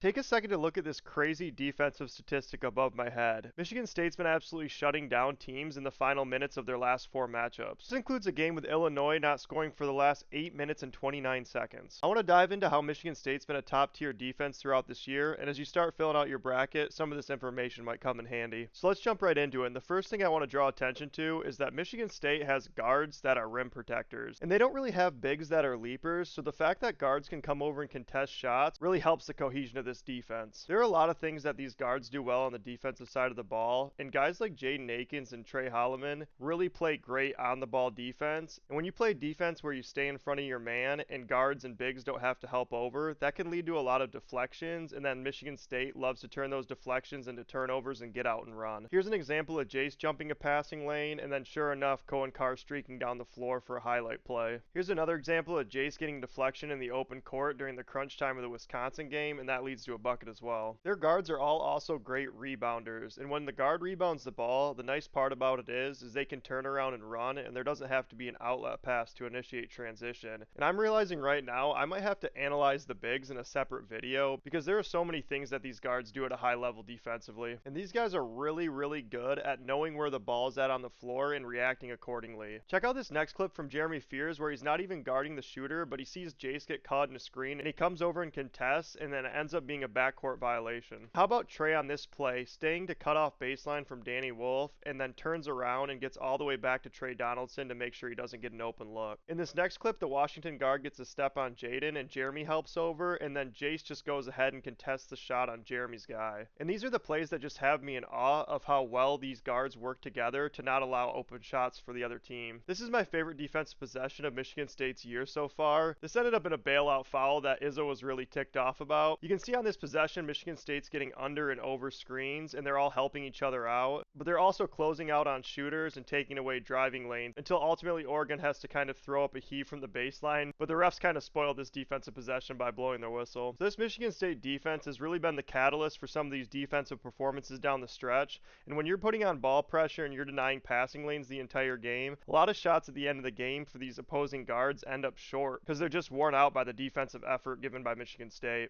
Take a second to look at this crazy defensive statistic above my head. Michigan State's been absolutely shutting down teams in the final minutes of their last four matchups. This includes a game with Illinois not scoring for the last 8 minutes and 29 seconds. I want to dive into how Michigan State's been a top tier defense throughout this year, and as you start filling out your bracket, some of this information might come in handy. So let's jump right into it. And the first thing I want to draw attention to is that Michigan State has guards that are rim protectors, and they don't really have bigs that are leapers, so the fact that guards can come over and contest shots really helps the cohesion of this defense. There are a lot of things that these guards do well on the defensive side of the ball, and guys like Jaden Akins and Trey Holloman really play great on the ball defense. And when you play defense where you stay in front of your man and guards and bigs don't have to help over, that can lead to a lot of deflections, and then Michigan State loves to turn those deflections into turnovers and get out and run. Here's an example of Jace jumping a passing lane, and then sure enough, Cohen Carr streaking down the floor for a highlight play. Here's another example of Jace getting deflection in the open court during the crunch time of the Wisconsin game, and that leads to a bucket as well. Their guards are all also great rebounders, and when the guard rebounds the ball, the nice part about it is they can turn around and run, and there doesn't have to be an outlet pass to initiate transition. And I'm realizing right now I might have to analyze the bigs in a separate video because there are so many things that these guards do at a high level defensively. And these guys are really good at knowing where the ball is at on the floor and reacting accordingly. Check out this next clip from Jeremy Fears where he's not even guarding the shooter, but he sees Jace get caught in a screen and he comes over and contests, and then it ends up being a backcourt violation. How about Trey on this play, staying to cut off baseline from Danny Wolf, and then turns around and gets all the way back to Trey Donaldson to make sure he doesn't get an open look. In this next clip, the Washington guard gets a step on Jaden, and Jeremy helps over, and then Jace just goes ahead and contests the shot on Jeremy's guy. And these are the plays that just have me in awe of how well these guards work together to not allow open shots for the other team. This is my favorite defensive possession of Michigan State's year so far. This ended up in a bailout foul that Izzo was really ticked off about. You can see on this possession, Michigan State's getting under and over screens, and they're all helping each other out, but they're also closing out on shooters and taking away driving lanes until ultimately Oregon has to kind of throw up a heave from the baseline, but the refs kind of spoiled this defensive possession by blowing their whistle. So this Michigan State defense has really been the catalyst for some of these defensive performances down the stretch, and when you're putting on ball pressure and you're denying passing lanes the entire game, a lot of shots at the end of the game for these opposing guards end up short because they're just worn out by the defensive effort given by Michigan State.